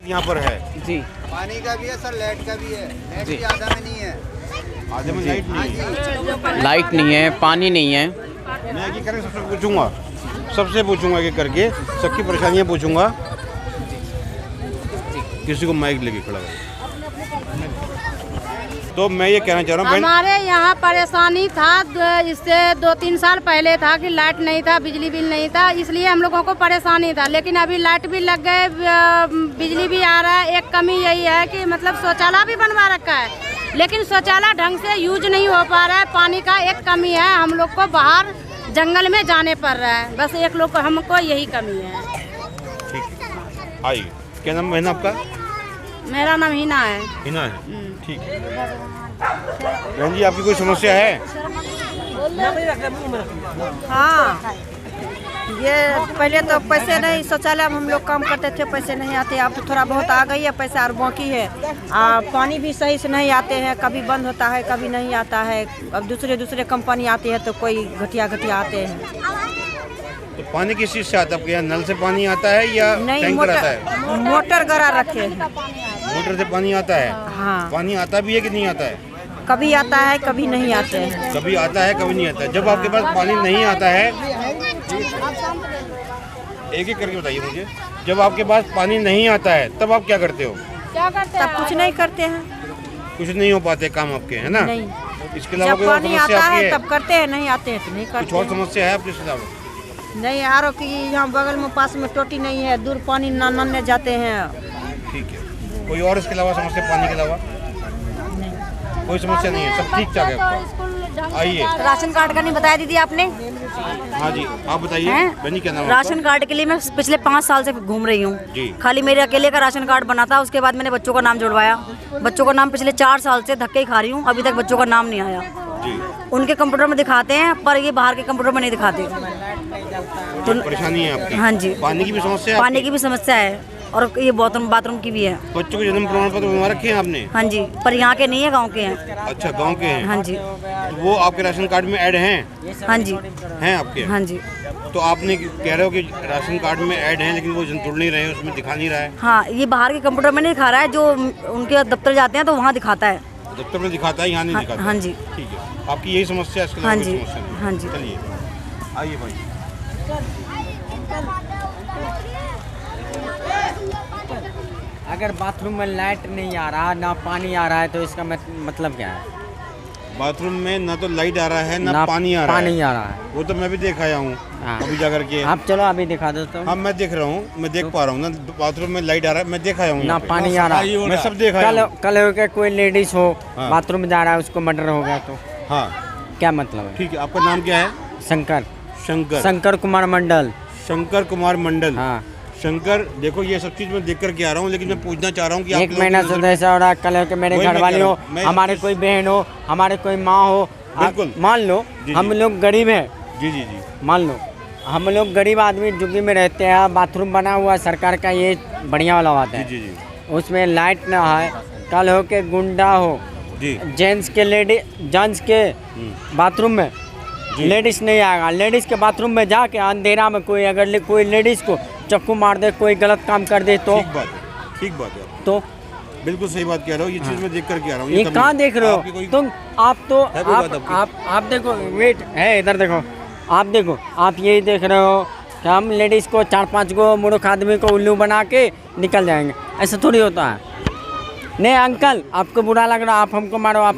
यहाँ पर है जी। पानी का भी है सर, लाइट का भी है। लाइट भी आधा में नहीं है, आधे में लाइट नहीं है। लाइट नहीं है, पानी नहीं है। मैं एक करके सबसे पूछूंगा एक करके सबकी परेशानियाँ पूछूंगा। किसी को माइक लेके खड़ा कर। तो मैं ये कहना चाह रहा हूँ हमारे यहाँ परेशानी था इससे 2-3 साल पहले था कि लाइट नहीं था, बिजली बिल नहीं था, इसलिए हम लोगों को परेशानी था। लेकिन अभी लाइट भी लग गए, बिजली भी आ रहा है। एक कमी यही है कि मतलब शौचालय भी बनवा रखा है, लेकिन शौचालय ढंग से यूज नहीं हो पा रहा है। पानी का एक कमी है, हम लोग को बाहर जंगल में जाने पड़ रहा है। बस एक लोग को हमको यही कमी है। ठीक आइए। क्या नाम है आपका? मेरा नाम हिना है। हिना है, ठीक है। बहन जी आपकी कोई समस्या है? हाँ, ये पहले तो पैसे नहीं, शौचालय में हम लोग काम करते थे, पैसे नहीं आते। अब तो थोड़ा बहुत आ गई है पैसा और बाकी है। पानी भी सही से नहीं आते हैं, कभी बंद होता है, कभी नहीं आता है। अब दूसरे कंपनी आती है तो कोई घटिया आते हैं। तो पानी किस चीज़ से आता है आपके यहाँ? नल से पानी आता है या नहीं, टैंकर आता है? मोटर गड़ा रखे हैं। मोटर से पानी आता है? हाँ, पानी आता भी है कि नहीं आता है? कभी आता है, कभी नहीं आते हैं। कभी आता है, कभी नहीं आता है। जब आपके पास पानी नहीं आता है, एक एक करके बताइए मुझे। जब आपके पास पानी नहीं आता है तब आप क्या करते हो? क्या करते हैं? तब कुछ नहीं करते हैं। कुछ नहीं हो पाते काम आपके, है ना? नहीं, इसके अलावा जब कोई और पानी समस्या आता आपकी है है? तब करते हैं, नहीं आते हैं तो नहीं कुछ करते और हैं। समस्या है आपके अलावा? नहीं, आरो की यहाँ बगल में पास में टोटी नहीं है, दूर पानी नन्हे जाते हैं। ठीक है। कोई और इसके अलावा समस्या पानी के अलावा? कोई समस्या नहीं है, सब ठीक ठाक है आपका। आइए। राशन कार्ड का नहीं बताया दीदी आपने? हाँ जी, आप बताइए। बनी क्या नाम है राशन कार्ड के लिए मैं पिछले 5 साल से घूम रही हूँ। खाली मेरे अकेले का राशन कार्ड बना था, उसके बाद मैंने बच्चों का नाम जुड़वाया। बच्चों का नाम पिछले 4 साल से धक्के ही खा रही हूँ, अभी तक बच्चों का नाम नहीं आया। जी। उनके कंप्यूटर में दिखाते हैं पर ये बाहर के कंप्यूटर में नहीं दिखाते। तो परेशानी है आपकी? हाँ जी। पानी की भी समस्या है? पानी की भी समस्या है और ये बाथरूम की भी है। बच्चों के जन्म प्रमाण पत्र बनवा रखे हैं आपने? हाँ जी, पर यहाँ के नहीं है, गाँव के हैं। अच्छा, गांव के हैं? हाँ जी। तो वो आपके राशन कार्ड में ऐड हैं? हाँ जी। हैं आपके? हाँ जी। तो आपने कह रहे हो कि राशन कार्ड में ऐड हैं लेकिन वो जुड़ नहीं रहे, उसमें दिखा नहीं रहा है? हाँ, ये बाहर के कंप्यूटर में नहीं दिखा रहा है, जो उनके दफ्तर जाते हैं तो वहाँ दिखाता है। दफ्तर में दिखाता है, यहाँ नहीं दिखाता? हाँ जी। ठीक है, आपकी यही समस्या है? इसके अलावा हाँ कोई जी। समस्या नहीं? हाँ जी। चलिए आइए भाई। अगर बाथरूम में लाइट नहीं आ रहा, ना पानी आ रहा है तो इसका मतलब क्या है? बाथरूम में ना तो लाइट आ रहा है ना पानी आ रहा है। वो तो मैं भी देख आया हूँ अभी जा करके। आप चलो अभी दिखा दो तो। हाँ, मैं देख रहा हूँ, मैं देख पा रहा हूँ ना। बाथरूम में लाइट आ रहा है, मैं देख आया हूँ। ना पानी आ रहा है, मैं सब देख आया हूँ। कल हो के कोई लेडीज हो बाथरूम में जा रहा है, उसको मर्डर हो गया तो हाँ, क्या मतलब है? ठीक है। आपका नाम क्या है? शंकर कुमार मंडल। शंकर कुमार मंडल। हाँ। शंकर, देखो ये सब चीज मैं देख कर के आ रहा हूँ, लेकिन मैं पूछना चाह रहा हूँ कि एक महीना से ऐसा हो रहा है, कल हो के मेरे घर वाली हो, हमारे कोई बहन हो, हमारे कोई माँ हो, बिल्कुल मान लो हम लोग गरीब हैं। जी जी जी। मान लो हम लोग गरीब आदमी झुग्गी में रहते हैं, बाथरूम बना हुआ सरकार का, ये बढ़िया वाला बात है। जी जी जी। उसमें लाइट ना है, कल हो के गुंडा हो जी, जेंट्स के बाथरूम में लेडीज नहीं आएगा। लेडीज के बाथरूम में जाके अंधेरा में कोई अगर कोई लेडीज को चक्कू मार दे, कोई गलत काम कर दे तो ठीक बात है। तो बिल्कुल सही बात कह रहे हो। ये चीज मैं देख कर के आ रहा हूँ। ये कहाँ देख रहे हो तुम? आप देखो, वेट है इधर देखो, आप देखो, आप यही देख रहे हो कि हम लेडीज़ को 4-5 गो मूर्ख आदमी को उल्लू बना के निकल जाएंगे। ऐसा थोड़ी होता है। नहीं अंकल, आपको बुरा लग रहा, आप हमको मारो, आप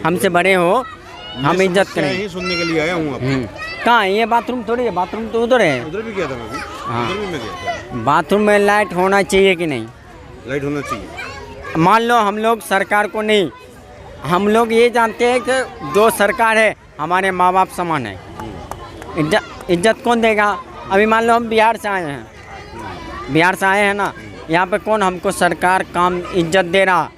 हमसे बड़े हो, हम इज्जत करें। यही सुनने के लिए आया हूँ। कहाँ ये बाथरूम थोड़ी है, बाथरूम तो उधर है। उधर भी गया था मैं भी। हाँ। उधर भी मैं गया था। बाथरूम में लाइट होना चाहिए कि नहीं? लाइट होना चाहिए। मान लो हम लोग सरकार को नहीं, हम लोग ये जानते हैं कि जो सरकार है हमारे माँ बाप समान है। इज्जत कौन देगा? अभी मान लो हम बिहार से आए हैं ना, यहाँ पे कौन हमको सरकार काम इज्जत दे रहा?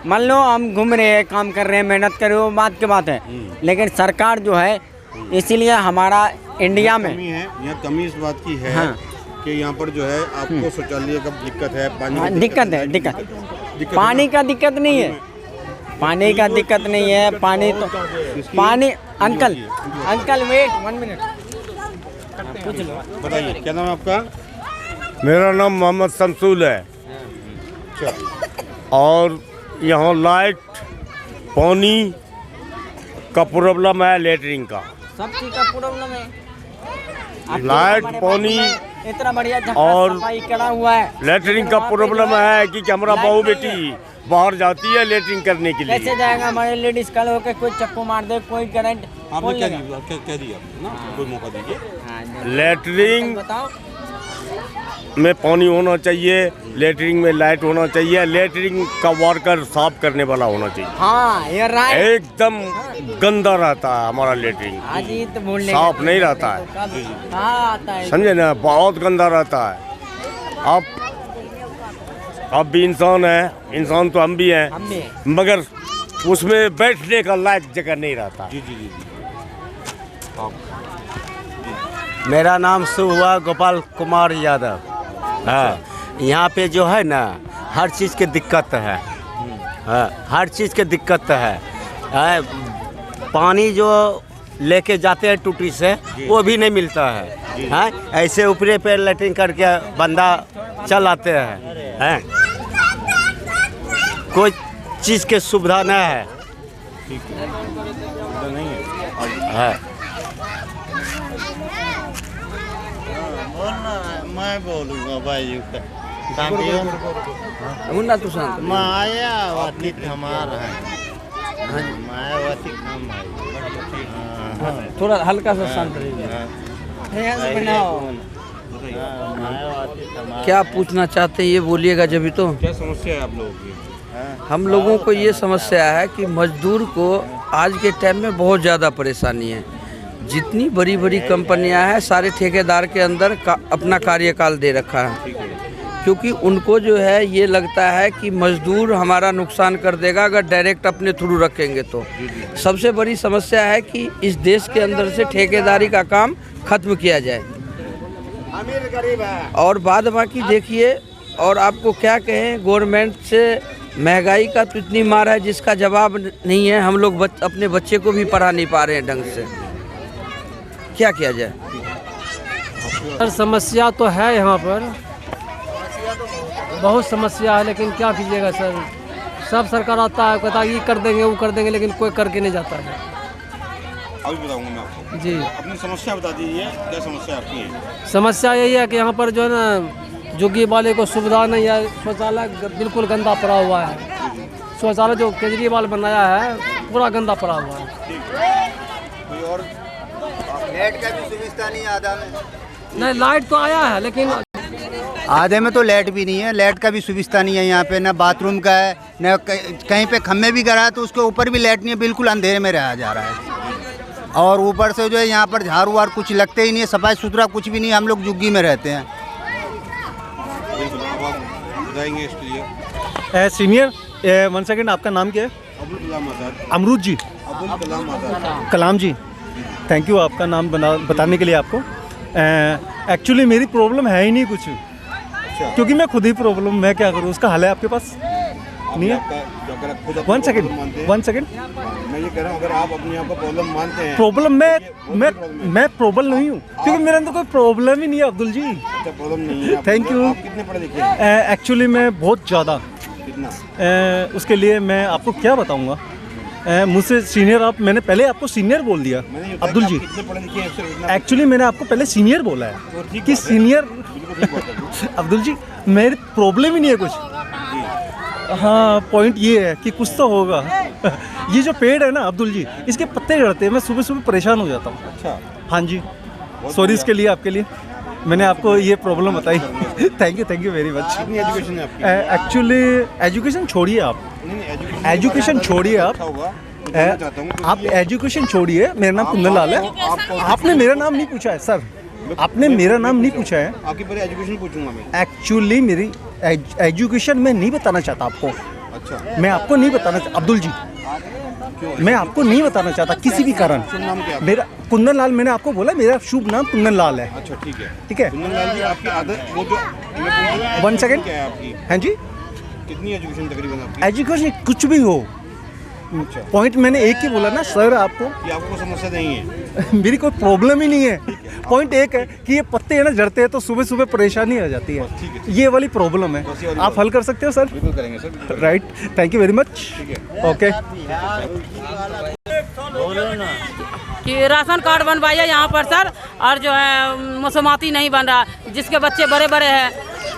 मान लो हम घूम रहे हैं, काम कर रहे हैं, मेहनत कर रहे हो, बात की बात है, लेकिन सरकार जो है, इसीलिए हमारा इंडिया में कमी है। यहाँ कमी इस बात की है हाँ। कि यहाँ पर जो है आपको शौचालय का दिक्कत है, पानी हाँ, की दिक्कत है। पानी का दिक्कत नहीं है, पानी का दिक्कत नहीं है। पानी तो अंकल वेट 1 मिनट, पूछ लो। बताइए क्या नाम है आपका? मेरा नाम मोहम्मद शमसूल है। और यहाँ लाइट पानी का प्रॉब्लम है, लेटरिन का सब चीज का प्रॉब्लम है। लाइट पानी इतना बढ़िया और सफाई करा हुआ है। लेटरिन का प्रॉब्लम है कि हमारा बहू बेटी बाहर जाती है लेटरिन करने के लिए। कैसे जाएगा? हमारे लेडीज कल होकर कोई चक्कू मार दे, कोई करंट। आपने क्या दिया ना, कोई मौका दीजिए। लेटरिन बताओ, में पानी होना चाहिए, लेटरिन में लाइट होना चाहिए, लेटरिन का वर्कर साफ करने वाला होना चाहिए। हाँ ये राइट। एकदम गंदा रहता है हमारा लेटरिन, आज ही तो बोलने साफ नहीं रहता है, हाँ आता है। समझे ना, बहुत गंदा रहता है। अब भी इंसान है, इंसान तो हम भी हैं, हम भी मगर उसमें बैठने का लायक जगह नहीं रहता। जी जी जी जी। मेरा नाम शुभ हुआ गोपाल कुमार यादव। हाँ, यहाँ पे जो है ना हर चीज़ की दिक्कत है। हाँ, हर चीज़ की दिक्कत है। पानी जो लेके जाते हैं टूटी से वो भी नहीं मिलता है। हाँ, ऐसे ऊपरे पे लेटरिन करके बंदा चल आते हैं। कोई चीज़ की सुविधा नहीं है। हाँ। मैं बोलूँगा भाई मायावती हमारा है, मायावती काम है। थोड़ा हल्का सा शांत रहिए। क्या पूछना चाहते हैं ये बोलिएगा जब तो। क्या समस्या है आप लोगों की? हम लोगों को ये समस्या है कि मजदूर को आज के टाइम में बहुत ज़्यादा परेशानी है। जितनी बड़ी बड़ी कंपनियां हैं सारे ठेकेदार के अंदर अपना कार्यकाल दे रखा है, क्योंकि उनको जो है ये लगता है कि मजदूर हमारा नुकसान कर देगा अगर डायरेक्ट अपने थ्रू रखेंगे तो। सबसे बड़ी समस्या है कि इस देश के अंदर से ठेकेदारी का काम खत्म किया जाए। और बाद बाकी देखिए, और आपको क्या कहें, गवर्नमेंट से महंगाई का तो इतनी मार है जिसका जवाब नहीं है। हम लोग अपने बच्चे को भी पढ़ा नहीं पा रहे हैं ढंग से, क्या किया जाए? सर समस्या तो है, यहाँ पर बहुत समस्या है, लेकिन क्या कीजिएगा सर। सब सरकार आता है, कहता है ये कर देंगे वो कर देंगे, लेकिन कोई करके नहीं जाता है। अभी बताऊंगा मैं आपको। जी, अपनी समस्या बता दीजिए, क्या समस्या आपकी है? समस्या यही है कि यहाँ पर जो है ना जोगी वाले को सुविधा नहीं है। शौचालय बिल्कुल गंदा पड़ा हुआ है। शौचालय जो केजरीवाल बनाया है पूरा गंदा पड़ा हुआ है। कोई और? लाइट का भी सुविधा नहीं आधा में। नहीं, लाइट तो आया है लेकिन आधे में तो लाइट भी नहीं है, लाइट का भी सुविधा नहीं है यहाँ पे, ना बाथरूम का है, न कहीं पे खम्भे भी गड़ा है तो उसके ऊपर भी लाइट नहीं है, बिल्कुल अंधेरे में रहा जा रहा है। और ऊपर से जो है यहाँ पर झाड़ू वार कुछ लगते ही नहीं है, सफाई सुथरा कुछ भी नहीं, हम लोग झुग्गी में रहते हैं। बिल्कुल, अब आप बताएंगे इसके लिए। सीनियर वन सेकेंड, आपका नाम क्या है? अब्दुल कलाम आज़ाद। अमरूद जी, अब्दुल कलाम आज़ाद। कलाम जी, थैंक यू आपका नाम बताने के लिए आपको। एक्चुअली मेरी प्रॉब्लम है ही नहीं कुछ, क्योंकि मैं खुद ही प्रॉब्लम, मैं क्या करूँ, उसका हल है आपके पास नहीं है? वन सेकेंड मैं ये कह रहा हूँ, अगर आप अपने आप को प्रॉब्लम मानते हैं। प्रॉब्लम मैं प्रॉब्लम नहीं हूँ, क्योंकि मेरे अंदर कोई प्रॉब्लम ही नहीं है अब्दुल जी। अच्छा, प्रॉब्लम नहीं है। Thank you. आप कितने पढ़े लिखे हैं? एक्चुअली मैं बहुत ज़्यादा। कितना? उसके लिए मैं आपको क्या बताऊँगा, मुझसे सीनियर आप, मैंने पहले आपको सीनियर बोल दिया अब्दुल जी। कितने पढ़े लिखे हैं? एक्चुअली मैंने आपको पहले सीनियर बोला है कि सीनियर अब्दुल जी, मेरी प्रॉब्लम ही नहीं है कुछ। हाँ, पॉइंट ये है कि कुछ तो होगा। ये जो पेड़ है ना अब्दुल जी, इसके पत्ते झड़ते हैं, मैं सुबह सुबह परेशान हो जाता हूँ। अच्छा, हाँ जी, सॉरी इसके लिए, आपके लिए मैंने आपको ये प्रॉब्लम बताई। Thank you very much. कितनी एजुकेशन है आपकी? एक्चुअली एजुकेशन छोड़िए आप, एजुकेशन छोड़िए आप एजुकेशन छोड़िए। मेरा नाम कुंदन लाल है। आपने मेरा नाम नहीं पूछा है सर, आपने मेरा नाम नहीं पूछा है। आपकी पहले एजुकेशन पूछूंगा मैं। एक्चुअली मेरी एजुकेशन मैं नहीं बताना चाहता आपको। अच्छा, मैं आपको नहीं बताना अब्दुल जी, मैं आपको नहीं बताना चाहता किसी भी कारण। नाम क्या? मेरा कुंदन लाल, मैंने आपको बोला मेरा शुभ नाम कुंदन लाल है। अच्छा, ठीक है, ठीक है। कुंदन लाल जी, आपकी आदत वो जो वन सेकेंड, क्या है आपकी? हाँ जी, कितनी एजुकेशन तकरीबन आपकी? एजुकेशन कुछ भी हो, पॉइंट मैंने एक ही बोला ना सर आपको कि आपको समस्या नहीं है। मेरी कोई प्रॉब्लम ही नहीं है। पॉइंट एक है कि ये पत्ते है ना झड़ते हैं तो सुबह सुबह परेशानी आ जाती है, ये वाली प्रॉब्लम है। आप हल कर सकते हो सर? बिल्कुल करेंगे sir. Right, thank you very much. Okay. कि राशन कार्ड बनवाइए यहाँ पर सर, और जो है मौसमाती नहीं बन रहा, जिसके बच्चे बड़े बड़े हैं,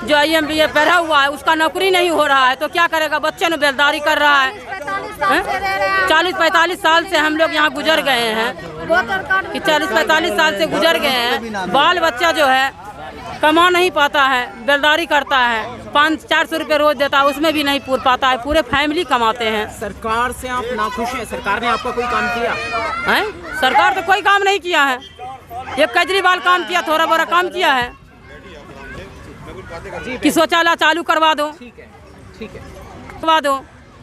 जो IMBA पढ़ा हुआ है उसका नौकरी नहीं हो रहा है तो क्या करेगा, बच्चे ने बेलदारी कर रहा है। 40-45 साल से हम लोग यहाँ गुजर गए हैं, कि 40-45 साल से गुजर गए हैं। बाल बच्चा जो है कमा नहीं पाता है, बेलदारी करता है, 500-400 रुपये रोज देता है, उसमें भी नहीं पूर पाता है, पूरे फैमिली कमाते हैं। सरकार से आप नाखुश हैं? सरकार ने आपका कोई काम किया है? सरकार तो कोई काम नहीं किया है। ये केजरीवाल काम किया, थोड़ा बड़ा काम किया है कि शौचालय चालू करवा दो, करवा दो,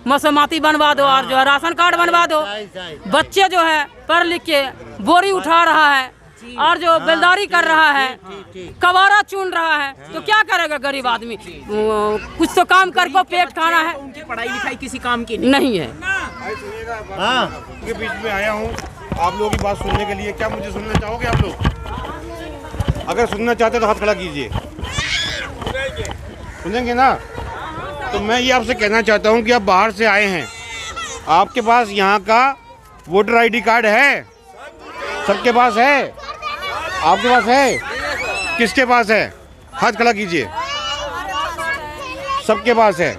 मौसमाती बनवा दो, और जो है राशन कार्ड बनवा दो। बच्चे जो है पढ़ लिख के बोरी उठा रहा है और जो बेलदारी कर रहा है, कबाड़ा चुन रहा है, तो क्या करेगा गरीब आदमी? कुछ तो काम करके पेट खाना है। उनकी पढ़ाई लिखाई किसी काम की नहीं है। हाँ, के बीच में आया हूँ आप लोगों की बात सुनने के लिए। क्या मुझे सुनना चाहोगे आप लोग? अगर सुनना चाहते तो हाथ खड़ा कीजिए। सुनेंगे ना? तो मैं ये आपसे कहना चाहता हूँ कि आप बाहर से आए हैं, आपके पास यहाँ का वोटर ID कार्ड है? सबके पास है? आपके पास है? किसके पास है? हाथ खड़ा कीजिए। सबके पास है।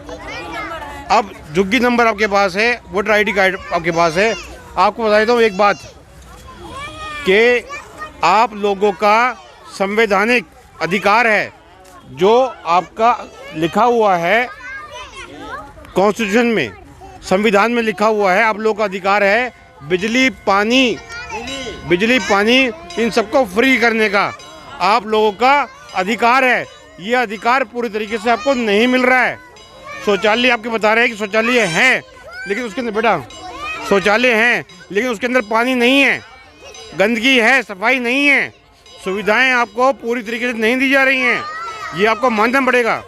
अब झुग्गी नंबर आपके पास है, वोटर ID कार्ड आपके पास है। आपको बता देता हूँ एक बात कि आप लोगों का संवैधानिक अधिकार है, जो आपका लिखा हुआ है कॉन्स्टिट्यूशन में, संविधान में लिखा हुआ है, आप लोगों का अधिकार है बिजली पानी इन सबको फ्री करने का आप लोगों का अधिकार है। ये अधिकार पूरी तरीके से आपको नहीं मिल रहा है। शौचालय आपके बता रहे हैं कि शौचालय है, लेकिन उसके अंदर बेटा शौचालय हैं, लेकिन उसके अंदर पानी नहीं है, गंदगी है, सफाई नहीं है, सुविधाएं आपको पूरी तरीके से नहीं दी जा रही हैं। ये आपको मानना पड़ेगा।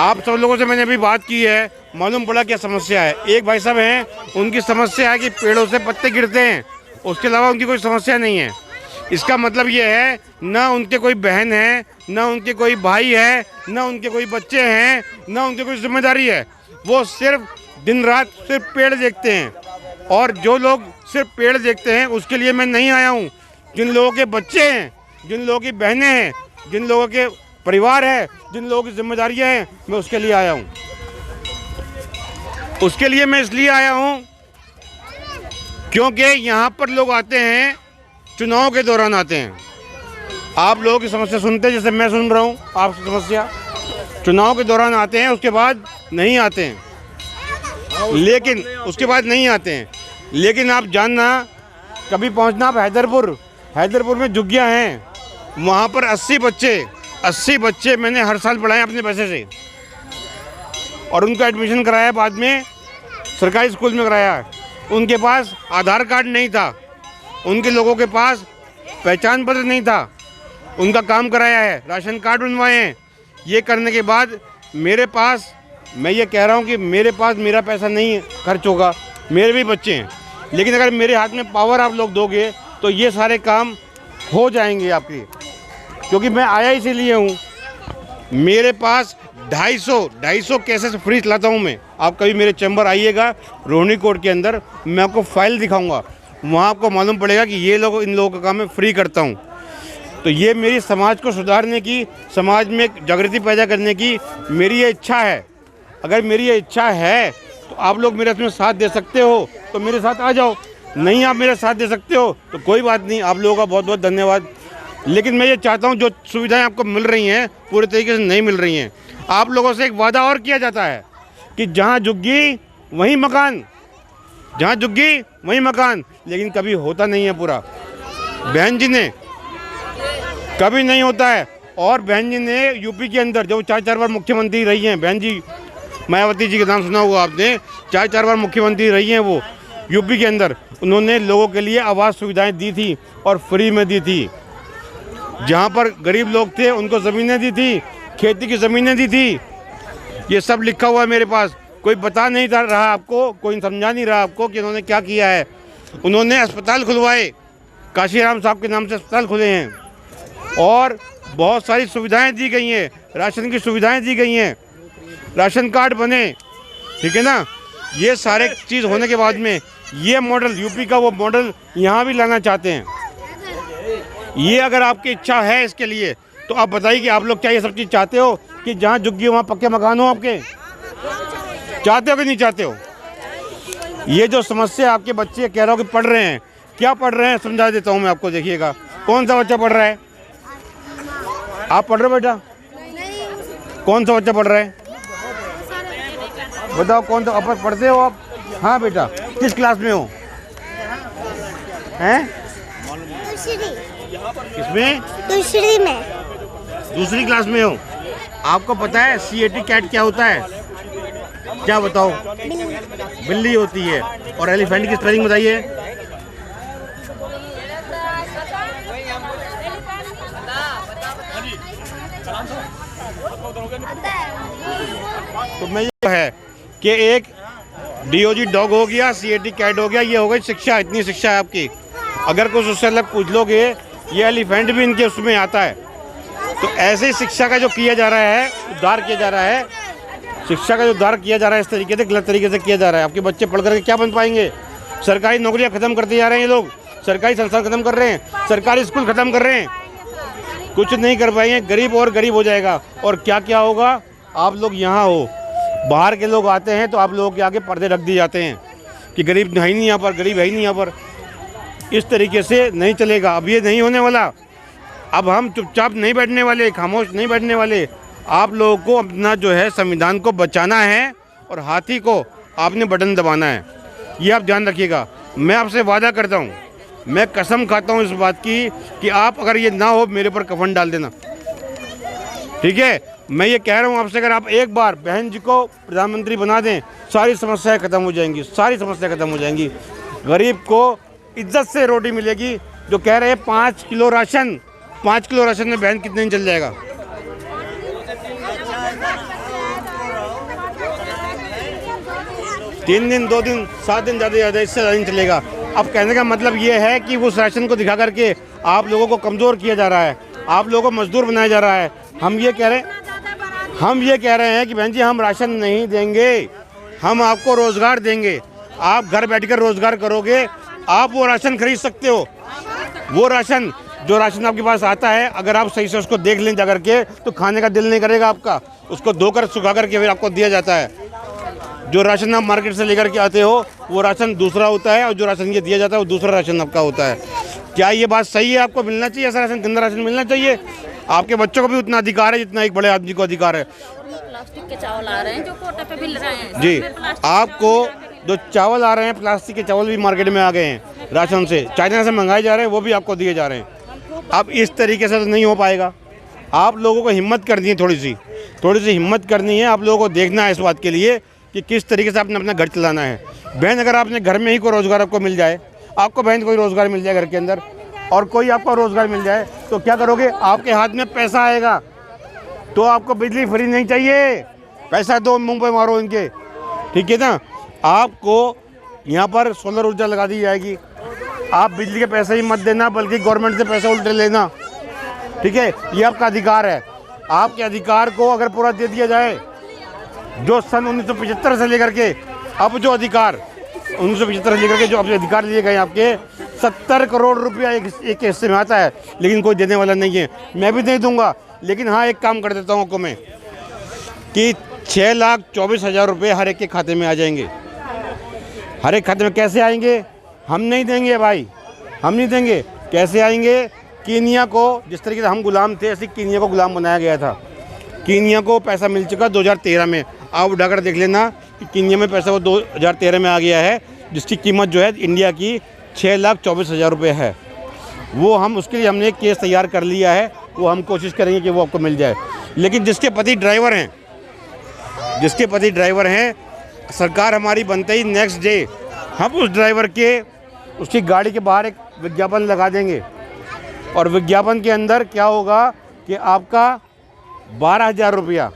आप सब लोगों से मैंने अभी बात की है, मालूम पड़ा क्या समस्या है। एक भाई साहब हैं, उनकी समस्या है कि पेड़ों से पत्ते गिरते हैं, उसके अलावा उनकी कोई समस्या नहीं है। इसका मतलब ये है ना उनके कोई बहन है, ना उनके कोई भाई है, ना उनके कोई बच्चे हैं, ना उनकी कोई जिम्मेदारी है। वो सिर्फ दिन रात सिर्फ पेड़ देखते हैं, और जो लोग सिर्फ पेड़ देखते हैं उसके लिए मैं नहीं आया हूँ। जिन लोगों के बच्चे हैं, जिन लोगों की बहनें हैं, जिन लोगों के परिवार है, जिन लोगों की जिम्मेदारियाँ हैं, मैं उसके लिए आया हूँ। उसके लिए मैं इसलिए आया हूँ क्योंकि यहाँ पर लोग आते हैं, चुनाव के दौरान आते हैं, आप लोगों की समस्या सुनते हैं, जैसे मैं सुन रहा हूँ आपकी समस्या। चुनाव के दौरान आते हैं, उसके बाद नहीं आते हैं, लेकिन उसके बाद नहीं आते हैं। लेकिन आप जानना, कभी पहुँचना आप हैदरपुर में झुग्गियाँ हैं, वहाँ पर 80 बच्चे मैंने हर साल पढ़ाए अपने पैसे से, और उनका एडमिशन कराया बाद में सरकारी स्कूल में कराया। उनके पास आधार कार्ड नहीं था, उनके लोगों के पास पहचान पत्र नहीं था, उनका काम कराया है, राशन कार्ड बनवाए हैं। ये करने के बाद मेरे पास, मैं ये कह रहा हूँ कि मेरे पास मेरा पैसा नहीं खर्च होगा, मेरे भी बच्चे हैं, लेकिन अगर मेरे हाथ में पावर आप लोग दोगे तो ये सारे काम हो जाएंगे आपके। क्योंकि मैं आया इसीलिए हूँ, मेरे पास 250 केसेस फ्री चलाता हूँ मैं। आप कभी मेरे चैम्बर आइएगा रोहिणी कोर्ट के अंदर, मैं आपको फाइल दिखाऊंगा, वहाँ आपको मालूम पड़ेगा कि ये लोग, इन लोगों का काम मैं फ्री करता हूँ। तो ये मेरी समाज को सुधारने की, समाज में जागृति पैदा करने की मेरी ये इच्छा है। अगर मेरी ये इच्छा है तो आप लोग मेरे इसमें साथ दे सकते हो तो मेरे साथ आ जाओ, नहीं आप मेरे साथ दे सकते हो तो कोई बात नहीं। आप लोगों का बहुत बहुत धन्यवाद। लेकिन मैं ये चाहता हूँ, जो सुविधाएं आपको मिल रही हैं पूरे तरीके से नहीं मिल रही हैं। आप लोगों से एक वादा और किया जाता है कि जहाँ झुग्गी वहीं मकान, जहाँ झुग्गी वहीं मकान, लेकिन कभी होता नहीं है पूरा। बहन जी ने कभी नहीं होता है। और बहन जी ने यूपी के अंदर जो 4 बार मुख्यमंत्री रही हैं, बहन जी मायावती जी का नाम सुना हुआ आपने, 4 बार मुख्यमंत्री रही हैं वो यूपी के अंदर। उन्होंने लोगों के लिए आवास सुविधाएं दी थी और फ्री में दी थी। जहाँ पर गरीब लोग थे उनको ज़मीनें दी थी, खेती की ज़मीनें दी थी। ये सब लिखा हुआ है मेरे पास। कोई बता नहीं रहा आपको, कोई समझा नहीं रहा आपको कि उन्होंने क्या किया है। उन्होंने अस्पताल खुलवाए, काशीराम साहब के नाम से अस्पताल खुले हैं और बहुत सारी सुविधाएं दी गई हैं, राशन की सुविधाएं दी गई हैं, राशन कार्ड बने, ठीक है ना। ये सारे चीज़ होने के बाद में ये मॉडल यूपी का वो मॉडल यहाँ भी लाना चाहते हैं। ये अगर आपकी इच्छा है इसके लिए तो आप बताइए कि आप लोग क्या ये सब चीज़ चाहते हो कि जहाँ झुग्गी वहाँ पक्के मकान हो आपके? चाहते हो कि नहीं चाहते हो? ये जो समस्या आपके बच्चे कह रहे हो कि पढ़ रहे हैं, क्या पढ़ रहे हैं समझा देता हूँ मैं आपको। देखिएगा कौन सा बच्चा पढ़ रहा है? आप पढ़ रहे हो बेटा? कौन सा बच्चा पढ़ रहा है बताओ? कौन सा? आप पढ़ते हो आप? हाँ बेटा, किस क्लास में हो? हैं? किसमें? दूसरी में। दूसरी क्लास में हो। आपको पता है CAT कैट क्या होता है? क्या बताओ? बिल्ली होती है। और एलिफेंट की स्पेलिंग बताइए। तो मैं ये है कि एक DOG डॉग हो गया, CAT कैट हो गया, ये हो गई शिक्षा। इतनी शिक्षा है आपकी। अगर कुछ उससे अलग पूछ लोगे, ये एलिफेंट भी इनके उसमें आता है। तो ऐसे ही शिक्षा का जो किया जा रहा है, उद्धार किया जा रहा है, शिक्षा का जो उद्धार किया जा रहा है इस तरीके से, गलत तरीके से किया जा रहा है। आपके बच्चे पढ़ करके क्या बन पाएंगे? सरकारी नौकरियां खत्म करते जा रहे हैं ये लोग, सरकारी संस्थान खत्म कर रहे हैं, सरकारी स्कूल खत्म कर रहे हैं, कुछ नहीं कर पाएंगे। गरीब और गरीब हो जाएगा। और क्या क्या होगा? आप लोग यहाँ हो, बाहर के लोग आते हैं तो आप लोगों के आगे पर्दे रख दिए जाते हैं कि गरीब है ही नहीं यहाँ पर, गरीब है ही नहीं यहाँ पर। इस तरीके से नहीं चलेगा। अब ये नहीं होने वाला। अब हम चुपचाप नहीं बैठने वाले, खामोश नहीं बैठने वाले। आप लोगों को अपना जो है संविधान को बचाना है और हाथी को आपने बटन दबाना है। ये आप ध्यान रखिएगा। मैं आपसे वादा करता हूँ, मैं कसम खाता हूँ इस बात की कि आप अगर ये ना हो मेरे ऊपर कफन डाल देना, ठीक है? मैं ये कह रहा हूँ आपसे, अगर आप एक बार बहन जी को प्रधानमंत्री बना दें, सारी समस्याएं खत्म हो जाएंगी, सारी समस्याएं खत्म हो जाएंगी। गरीब को इज्जत से रोटी मिलेगी। जो कह रहे हैं 5 किलो राशन, 5 किलो राशन में बहन कितने दिन चल जाएगा? तीन दिन, 2 दिन, 7 दिन, ज़्यादा इससे ज़्यादा नहीं चलेगा। अब कहने का मतलब ये है कि उस राशन को दिखा करके आप लोगों को कमज़ोर किया जा रहा है, आप लोगों को मजदूर बनाया जा रहा है। हम ये कह रहे हैं कि बहन जी हम राशन नहीं देंगे, हम आपको रोज़गार देंगे। आप घर बैठकर रोज़गार करोगे, आप वो राशन खरीद सकते हो। वो राशन, जो राशन आपके पास आता है, अगर आप सही से उसको देख लें जा करके, तो खाने का दिल नहीं करेगा आपका। उसको धोकर सुखा करके फिर आपको दिया जाता है। जो राशन आप मार्केट से लेकर के आते हो वो राशन दूसरा होता है और जो राशन ये दिया जाता है वो दूसरा राशन आपका होता है। क्या ये बात सही है? आपको मिलना चाहिए ऐसा राशन, गंदा राशन मिलना चाहिए? आपके बच्चों को भी उतना अधिकार है जितना एक बड़े आदमी को अधिकार है। प्लास्टिक के चावल आ रहे हैं जो कोटे पे मिल रहे हैं जी। आपको जो चावल आ रहे हैं, प्लास्टिक के चावल भी मार्केट में आ गए हैं राशन से, चाइना से मंगाए जा रहे हैं, वो भी आपको दिए जा रहे हैं। अब इस तरीके से तो नहीं हो पाएगा। आप लोगों को हिम्मत करनी है, थोड़ी सी हिम्मत करनी है। आप लोगों को देखना है इस बात के लिए कि किस तरीके से आपने अपना घर चलाना है। बहन, अगर आपने घर में ही कोई रोज़गार आपको मिल जाए, आपको बहन कोई रोज़गार मिल जाए घर के अंदर, और कोई आपको रोज़गार मिल जाए, तो क्या करोगे? आपके हाथ में पैसा आएगा तो आपको बिजली फ्री नहीं चाहिए, पैसा दो मुंह पे मारो इनके, ठीक है ना। आपको यहाँ पर सोलर ऊर्जा लगा दी जाएगी। आप बिजली के पैसे ही मत देना, बल्कि गवर्नमेंट से पैसे उल्टे लेना, ठीक है? ये आपका अधिकार है। आपके अधिकार को अगर पूरा दे दिया जाए, जो सन 1975 से लेकर के अब जो अधिकार 1975 से लेकर के जो अब अधिकार लिए गए आपके, 70 करोड़ रुपया एक हिस्से में आता है, लेकिन कोई देने वाला नहीं है। मैं भी नहीं दूंगा, लेकिन हाँ एक काम कर देता हूँ आपको मैं कि 6,24,000 रुपये हर एक के खाते में आ जाएंगे। हर एक खाते में कैसे आएंगे? हम नहीं देंगे भाई, हम नहीं देंगे। कैसे आएंगे? कीनिया को जिस तरीके से हम गुलाम थे, ऐसे कीनिया को गुलाम बनाया गया था। कीनिया को पैसा मिल चुका 2013 में। आप उठाकर देख लेना कि कीनिया में पैसा वो 2013 में आ गया है, जिसकी कीमत जो है इंडिया की 6,24,000 रुपये है। वो हम उसके लिए हमने एक केस तैयार कर लिया है, वो हम कोशिश करेंगे कि वो आपको मिल जाए। लेकिन जिसके पति ड्राइवर हैं, सरकार हमारी बनते ही नेक्स्ट डे हम उस ड्राइवर के उसकी गाड़ी के बाहर एक विज्ञापन लगा देंगे, और विज्ञापन के अंदर क्या होगा कि आपका 12,000 रुपया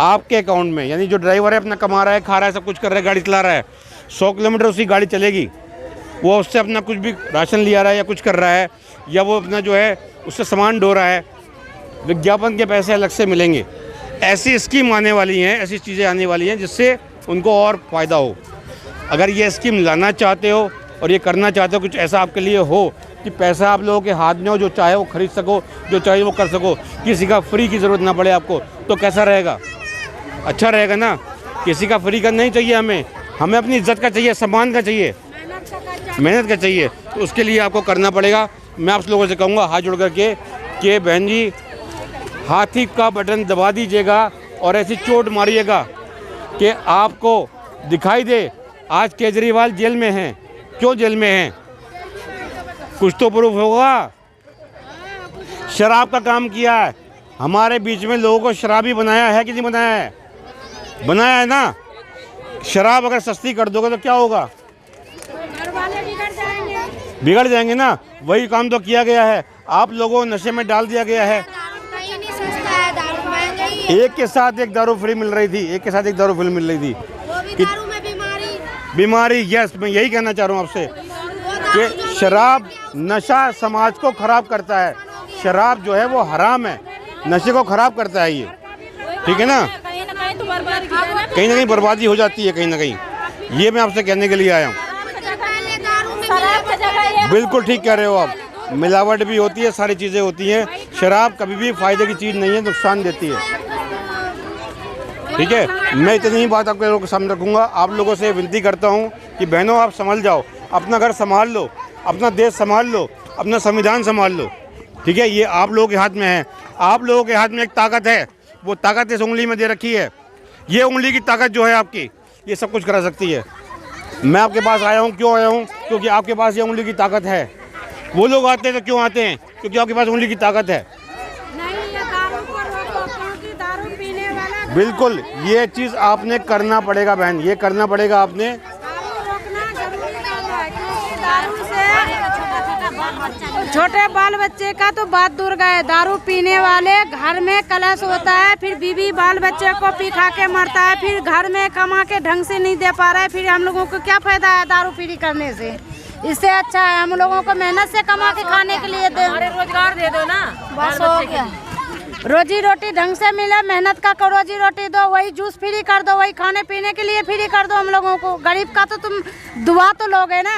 आपके अकाउंट में, यानी जो ड्राइवर है अपना कमा रहा है, खा रहा है, सब कुछ कर रहा है, गाड़ी चला रहा है, 100 किलोमीटर उसकी गाड़ी चलेगी, वो उससे अपना कुछ भी राशन लिया रहा है या कुछ कर रहा है, या वो अपना जो है उससे सामान ढो रहा है, विज्ञापन के पैसे अलग से मिलेंगे। ऐसी स्कीम आने वाली हैं, ऐसी चीज़ें आने वाली हैं जिससे उनको और फ़ायदा हो। अगर ये स्कीम लाना चाहते हो और ये करना चाहते हो, कुछ ऐसा आपके लिए हो कि पैसा आप लोगों के हाथ में हो, जो चाहे वो खरीद सको, जो चाहे वो कर सको, किसी का फ्री की ज़रूरत ना पड़े आपको, तो कैसा रहेगा? अच्छा रहेगा ना। किसी का फ्री का नहीं चाहिए हमें अपनी इज्जत का चाहिए, सम्मान का चाहिए, मेहनत का चाहिए। तो उसके लिए आपको करना पड़ेगा। मैं आप लोगों से कहूँगा हाथ जोड़ करके कि बहन जी, हाथी का बटन दबा दीजिएगा और ऐसी चोट मारिएगा कि आपको दिखाई दे आज केजरीवाल जेल में हैं। क्यों जेल में हैं? कुछ तो प्रूफ होगा। शराब का काम किया है, हमारे बीच में लोगों को शराबी बनाया है कि नहीं बनाया है? बनाया है ना। शराब अगर सस्ती कर दोगे तो क्या होगा? बिगड़ जाएंगे ना। वही काम तो किया गया है, आप लोगों को नशे में डाल दिया गया है। एक के साथ एक दारू फ्री मिल रही थी, एक के साथ एक दारू फ्री मिल रही थी। दारू में बीमारी, यस, मैं यही कहना चाह रहा हूँ आपसे कि शराब, नशा समाज को खराब करता है। शराब जो है वो हराम है, नशे को खराब करता है ये, ठीक है ना। कहीं ना कहीं बर्बादी हो जाती है, कहीं ना कहीं। ये मैं आपसे कहने के लिए आया हूँ। बिल्कुल ठीक कह रहे हो आप, मिलावट भी होती है, सारी चीज़ें होती हैं। शराब कभी भी फ़ायदे की चीज़ नहीं है, नुकसान देती है, ठीक है। मैं इतनी ही बात आपके लोगों के सामने रखूँगा। आप लोगों से विनती करता हूँ कि बहनों, आप संभल जाओ, अपना घर संभाल लो, अपना देश संभाल लो, अपना संविधान संभाल लो, ठीक है। ये आप लोगों के हाथ में है। आप लोगों के हाथ में एक ताकत है, वो ताकत इस उंगली में दे रखी है। ये उंगली की ताकत जो है आपकी, ये सब कुछ करा सकती है। मैं आपके पास आया हूँ, क्यों आया हूँ? क्योंकि आपके पास ये उंगली की ताकत है। वो लोग आते हैं तो क्यों आते हैं? क्योंकि आपके पास उंगली की ताकत है। बिल्कुल, ये चीज़ आपने करना पड़ेगा बहन, ये करना पड़ेगा आपने। छोटे बाल बच्चे का तो बात दूर गए, दारू पीने वाले घर में कलश होता है, फिर बीवी बाल बच्चे को पी खा के मरता है, फिर घर में कमा के ढंग से नहीं दे पा रहा है, फिर हम लोगों को क्या फायदा है दारू पी करने से? इससे अच्छा है हम लोगों को मेहनत से कमा के खाने के लिए दे, रोजगार दे दो ना, बस हो गया। रोजी रोटी ढंग से मिले, मेहनत का रोजी रोटी दो, वही जूस फ्री कर दो, वही खाने पीने के लिए फ्री कर दो हम लोगों को। गरीब का तो तुम दुआ तो लोगे ना।